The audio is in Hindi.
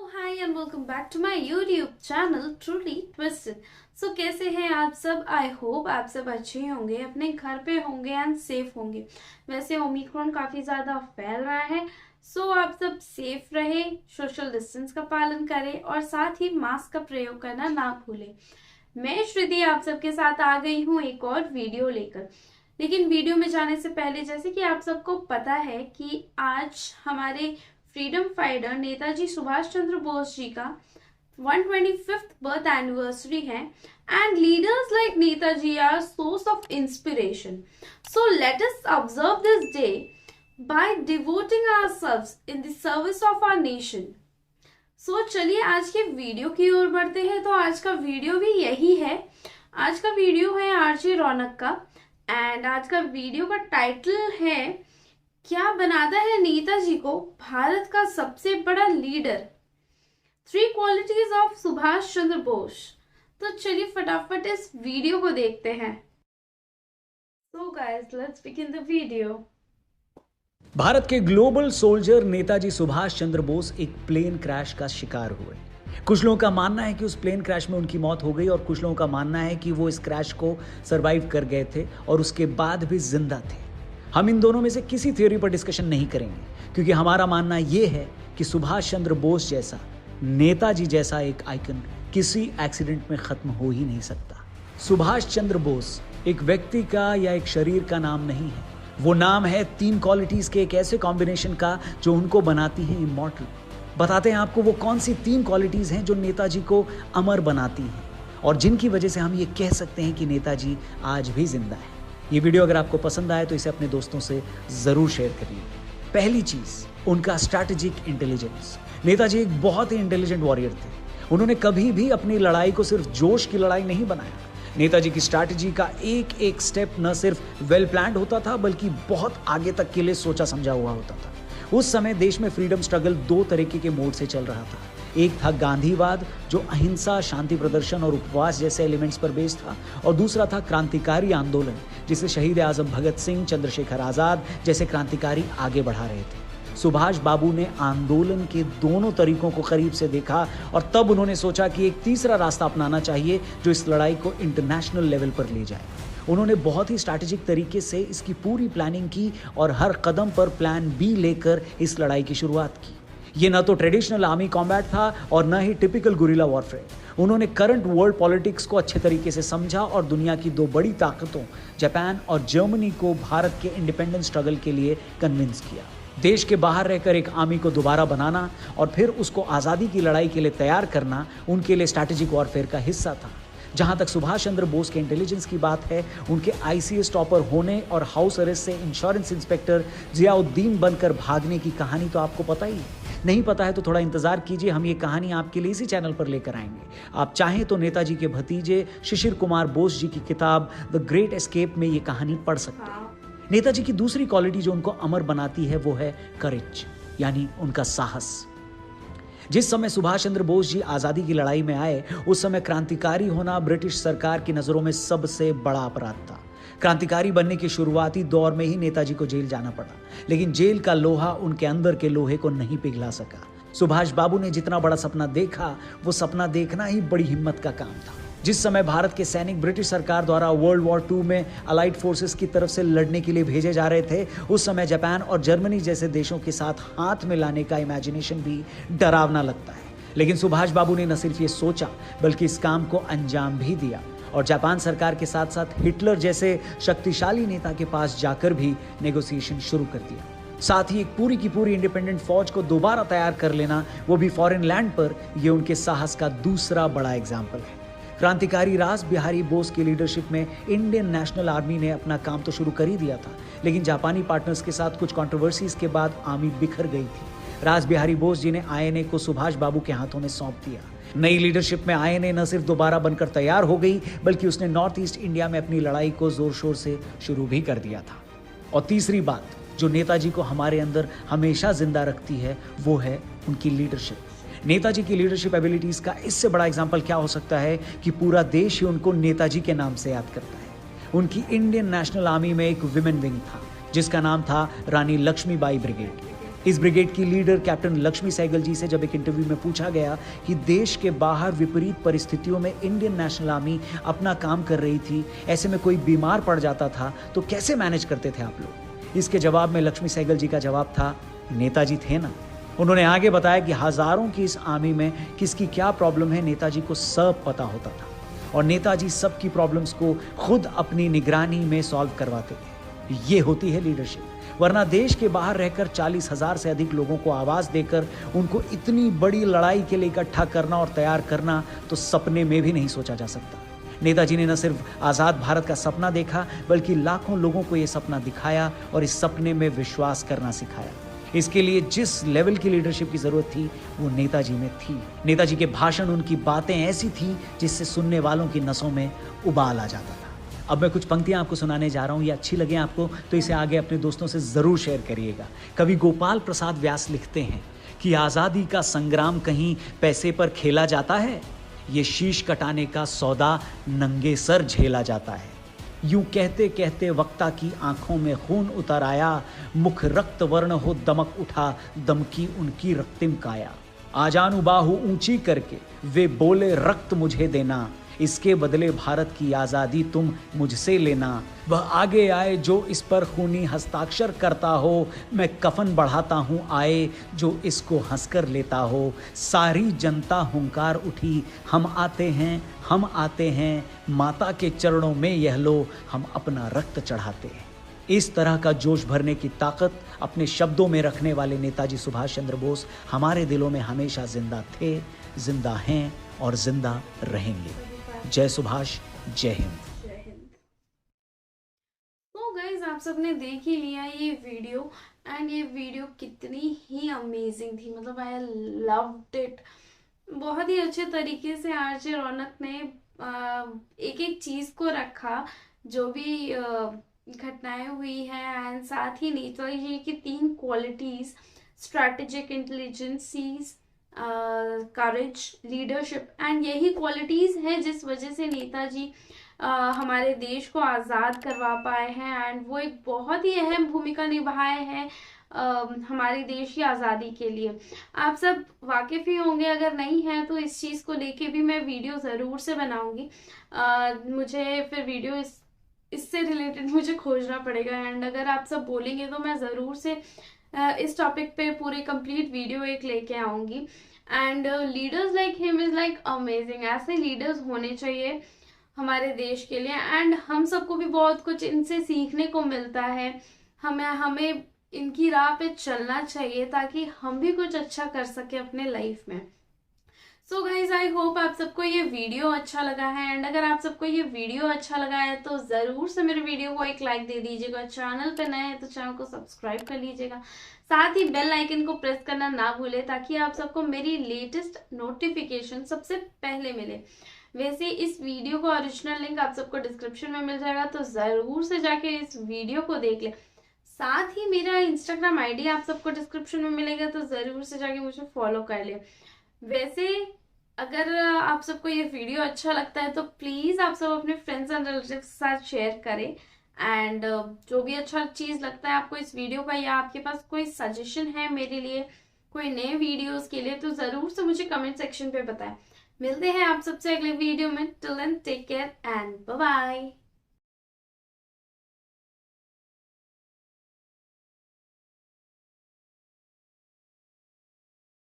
Hi and welcome back to my YouTube channel truly twisted. So कैसे हैं आप सब? आई होप आप सब अच्छे होंगे, अपने घर पे होंगे एंड सेफ होंगे। वैसे ओमिक्रॉन काफ़ी ज़्यादा फैल रहा है, सो आप सब सेफ रहे, सोशल डिस्टेंस का पालन करें और साथ ही मास्क का प्रयोग करना ना भूलें। मैं श्रुति आप सबके साथ आ गई हूँ एक और वीडियो लेकर। लेकिन वीडियो में जाने से पहले, जैसे कि आप सबको पता है कि आज हमारे फ्रीडम फाइटर नेताजी सुभाष चंद्र बोस जी का 125th बर्थ एनिवर्सरी है and leaders like Netaji are source of inspiration. So let us observe this day by devoting ourselves in the service of our nation. So चलिए आज के वीडियो की ओर बढ़ते हैं। तो आज का वीडियो भी यही है। आज का वीडियो है आरजे रौनक का एंड आज का वीडियो का टाइटल है क्या बनाता है नेताजी को भारत का सबसे बड़ा leader, 3 qualities of Subhash Chandra Bose. तो चलिए फटाफट इस वीडियो को देखते हैं। So guys let's begin the video. Bharat के ग्लोबल सोल्जर नेताजी सुभाष चंद्र बोस एक प्लेन क्रैश का शिकार हुए। कुछ लोगों का मानना है कि उस प्लेन क्रैश में उनकी मौत हो गई और कुछ लोगों का मानना है कि वो इस क्रैश को सरवाइव कर गए थे और उसके बाद भी जिंदा थे। हम इन दोनों में से किसी थ्योरी पर डिस्कशन नहीं करेंगे क्योंकि हमारा मानना यह है कि सुभाष चंद्र बोस जैसा, नेताजी जैसा एक आइकन किसी एक्सीडेंट में खत्म हो ही नहीं सकता। सुभाष चंद्र बोस एक व्यक्ति का या एक शरीर का नाम नहीं है, वो नाम है 3 क्वालिटीज के एक ऐसे कॉम्बिनेशन का जो उनको बनाती है इमॉर्टल। बताते हैं आपको वो कौन सी 3 क्वालिटीज हैं जो नेताजी को अमर बनाती हैं और जिनकी वजह से हम ये कह सकते हैं कि नेताजी आज भी जिंदा है। ये वीडियो अगर आपको पसंद आए तो इसे अपने दोस्तों से जरूर शेयर करिए। पहली चीज, उनका स्ट्रैटेजिक इंटेलिजेंस। नेताजी एक बहुत ही इंटेलिजेंट वॉरियर थे। उन्होंने कभी भी अपनी लड़ाई को सिर्फ जोश की लड़ाई नहीं बनाया। नेताजी की स्ट्रैटेजी का एक एक स्टेप न सिर्फ वेल प्लान्ड होता था बल्कि बहुत आगे तक के लिए सोचा समझा हुआ होता था। उस समय देश में फ्रीडम स्ट्रगल 2 तरीके के मोड से चल रहा था। एक था गांधीवाद जो अहिंसा, शांति प्रदर्शन और उपवास जैसे एलिमेंट्स पर बेस्ड था और दूसरा था क्रांतिकारी आंदोलन जिसे शहीद आजम भगत सिंह, चंद्रशेखर आजाद जैसे क्रांतिकारी आगे बढ़ा रहे थे। सुभाष बाबू ने आंदोलन के दोनों तरीकों को करीब से देखा और तब उन्होंने सोचा कि एक तीसरा रास्ता अपनाना चाहिए जो इस लड़ाई को इंटरनेशनल लेवल पर ले जाए। उन्होंने बहुत ही स्ट्रैटेजिक तरीके से इसकी पूरी प्लानिंग की और हर कदम पर प्लान बी लेकर इस लड़ाई की शुरुआत की। ये ना तो ट्रेडिशनल आर्मी कॉम्बैट था और ना ही टिपिकल गुरिल्ला वॉरफेयर। उन्होंने करंट वर्ल्ड पॉलिटिक्स को अच्छे तरीके से समझा और दुनिया की 2 बड़ी ताकतों जापान और जर्मनी को भारत के इंडिपेंडेंस स्ट्रगल के लिए कन्विंस किया। देश के बाहर रहकर एक आर्मी को दोबारा बनाना और फिर उसको आज़ादी की लड़ाई के लिए तैयार करना उनके लिए स्ट्रैटेजिक वॉरफेयर का हिस्सा था। जहां तक सुभाष चंद्र बोस के इंटेलिजेंस की बात है, उनके आईसीएस टॉपर होने और हाउस अरेस्ट से इंश्योरेंस इंस्पेक्टर जियाउद्दीन बनकर भागने की कहानी तो आपको पता ही है। नहीं पता है तो थोड़ा इंतजार कीजिए, हम ये कहानी आपके लिए इसी चैनल पर लेकर आएंगे। आप चाहें तो नेताजी के भतीजे शिशिर कुमार बोस जी की किताब द ग्रेट एस्केप में ये कहानी पढ़ सकते हैं। नेताजी की दूसरी क्वालिटी जो उनको अमर बनाती है वो है करेज, यानी उनका साहस। जिस समय सुभाष चंद्र बोस जी आज़ादी की लड़ाई में आए उस समय क्रांतिकारी होना ब्रिटिश सरकार की नज़रों में सबसे बड़ा अपराध था। क्रांतिकारी बनने के शुरुआती दौर में ही नेताजी को जेल जाना पड़ा, लेकिन जेल का लोहा उनके अंदर के लोहे को नहीं पिघला सका। सुभाष बाबू ने जितना बड़ा सपना देखा वो सपना देखना ही बड़ी हिम्मत का काम था। जिस समय भारत के सैनिक ब्रिटिश सरकार द्वारा वर्ल्ड वॉर 2 में अलाइड फोर्सेस की तरफ से लड़ने के लिए भेजे जा रहे थे, उस समय जापान और जर्मनी जैसे देशों के साथ हाथ मिलाने का इमेजिनेशन भी डरावना लगता है। लेकिन सुभाष बाबू ने न सिर्फ ये सोचा बल्कि इस काम को अंजाम भी दिया और जापान सरकार के साथ साथ हिटलर जैसे शक्तिशाली नेता के पास जाकर भी नेगोशिएशन शुरू कर दिया। साथ ही एक पूरी की पूरी इंडिपेंडेंट फौज को दोबारा तैयार कर लेना, वो भी फॉरेन लैंड पर, ये उनके साहस का दूसरा बड़ा एग्जाम्पल है। क्रांतिकारी रास बिहारी बोस की लीडरशिप में इंडियन नेशनल आर्मी ने अपना काम तो शुरू कर ही दिया था, लेकिन जापानी पार्टनर्स के साथ कुछ कंट्रोवर्सीज के बाद आर्मी बिखर गई थी। रास बिहारी बोस जी ने आईएनए को सुभाष बाबू के हाथों में सौंप दिया। नई लीडरशिप में आईएनए न सिर्फ दोबारा बनकर तैयार हो गई बल्कि उसने नॉर्थ ईस्ट इंडिया में अपनी लड़ाई को जोर शोर से शुरू भी कर दिया था। और तीसरी बात जो नेताजी को हमारे अंदर हमेशा जिंदा रखती है वो है उनकी लीडरशिप। नेताजी की लीडरशिप एबिलिटीज का इससे बड़ा एग्जाम्पल क्या हो सकता है कि पूरा देश ही उनको नेताजी के नाम से याद करता है। उनकी इंडियन नेशनल आर्मी में एक विमेन विंग था जिसका नाम था रानी लक्ष्मीबाई ब्रिगेड। इस ब्रिगेड की लीडर कैप्टन लक्ष्मी सहगल जी से जब एक इंटरव्यू में पूछा गया कि देश के बाहर विपरीत परिस्थितियों में इंडियन नेशनल आर्मी अपना काम कर रही थी, ऐसे में कोई बीमार पड़ जाता था तो कैसे मैनेज करते थे आप लोग, इसके जवाब में लक्ष्मी सहगल जी का जवाब था, नेताजी थे ना। उन्होंने आगे बताया कि हजारों की इस आर्मी में किसकी क्या प्रॉब्लम है नेताजी को सब पता होता था और नेताजी सबकी प्रॉब्लम्स को खुद अपनी निगरानी में सॉल्व करवाते थे। ये होती है लीडरशिप, वरना देश के बाहर रहकर 40,000 से अधिक लोगों को आवाज देकर उनको इतनी बड़ी लड़ाई के लिए इकट्ठा करना और तैयार करना तो सपने में भी नहीं सोचा जा सकता। नेताजी ने न सिर्फ आजाद भारत का सपना देखा बल्कि लाखों लोगों को यह सपना दिखाया और इस सपने में विश्वास करना सिखाया। इसके लिए जिस लेवल की लीडरशिप की जरूरत थी वो नेताजी में थी। नेताजी के भाषण, उनकी बातें ऐसी थी जिससे सुनने वालों की नसों में उबाल आ जाता था। अब मैं कुछ पंक्तियां आपको सुनाने जा रहा हूं, ये अच्छी लगे आपको तो इसे आगे अपने दोस्तों से जरूर शेयर करिएगा। कवि गोपाल प्रसाद व्यास लिखते हैं कि आजादी का संग्राम कहीं पैसे पर खेला जाता है, ये शीश कटाने का सौदा नंगे सर झेला जाता है। यूं कहते कहते वक्ता की आंखों में खून उतर आया, मुख रक्त वर्ण हो दमक उठा, दमकी उनकी रक्तिम काया। आजानु बाहु ऊंची करके वे बोले रक्त मुझे देना, इसके बदले भारत की आजादी तुम मुझसे लेना। वह आगे आए जो इस पर खूनी हस्ताक्षर करता हो, मैं कफन बढ़ाता हूँ आए जो इसको हंसकर लेता हो। सारी जनता हुंकार उठी, हम आते हैं, माता के चरणों में यह लो, हम अपना रक्त चढ़ाते हैं। इस तरह का जोश भरने की ताकत अपने शब्दों में रखने वाले नेताजी सुभाष चंद्र बोस हमारे दिलों में हमेशा जिंदा थे, जिंदा हैं और जिंदा रहेंगे। जय सुभाष, जय हिंद। जय हिंद। तो गाइज आप सबने देख ही लिया ये वीडियो एंड ये वीडियो कितनी ही अमेजिंग थी, मतलब आई लव्ड इट। बहुत ही अच्छे तरीके से आरजे रौनक ने एक एक चीज को रखा, जो भी घटनाएं हुई हैं, एंड साथ ही नेताजी जी की 3 qualities, strategic intelligences, courage, leadership, and यही क्वालिटीज है जिस वजह से नेताजी हमारे देश को आज़ाद करवा पाए हैं एंड वो एक बहुत ही अहम भूमिका निभाए हैं हमारे देश की आज़ादी के लिए। आप सब वाकिफ ही होंगे, अगर नहीं है तो इस चीज़ को लेके भी मैं वीडियो ज़रूर से बनाऊंगी। मुझे फिर वीडियो इससे रिलेटेड मुझे खोजना पड़ेगा एंड अगर आप सब बोलेंगे तो मैं ज़रूर से इस टॉपिक पे पूरे कंप्लीट वीडियो एक लेके आऊंगी। And leaders like him is like amazing, ऐसे लीडर्स होने चाहिए हमारे देश के लिए एंड हम सबको भी बहुत कुछ इनसे सीखने को मिलता है। हमें इनकी राह पे चलना चाहिए ताकि हम भी कुछ अच्छा कर सके अपने लाइफ में। सो गाइज आई होप आप सबको ये वीडियो अच्छा लगा है एंड अगर आप सबको ये वीडियो अच्छा लगा है तो ज़रूर से मेरे वीडियो को एक लाइक दे दीजिएगा। चैनल पे नए हैं तो चैनल को सब्सक्राइब कर लीजिएगा, साथ ही बेल आइकन को प्रेस करना ना भूले ताकि आप सबको मेरी लेटेस्ट नोटिफिकेशन सबसे पहले मिले। वैसे इस वीडियो का ओरिजिनल लिंक आप सबको डिस्क्रिप्शन में मिल जाएगा, तो ज़रूर से जाके इस वीडियो को देख ले। साथ ही मेरा इंस्टाग्राम आईडी आप सबको डिस्क्रिप्शन में मिलेगा, तो ज़रूर से जाके मुझे फॉलो कर ले। वैसे अगर आप सबको ये वीडियो अच्छा लगता है तो प्लीज़ आप सब अपने फ्रेंड्स एंड रिलेटिव्स के साथ शेयर करें एंड जो भी अच्छा चीज़ लगता है आपको इस वीडियो का या आपके पास कोई सजेशन है मेरे लिए कोई नए वीडियोस के लिए तो ज़रूर से मुझे कमेंट सेक्शन पे बताएं। मिलते हैं आप सबसे अगले वीडियो में। Till then take care and bye bye.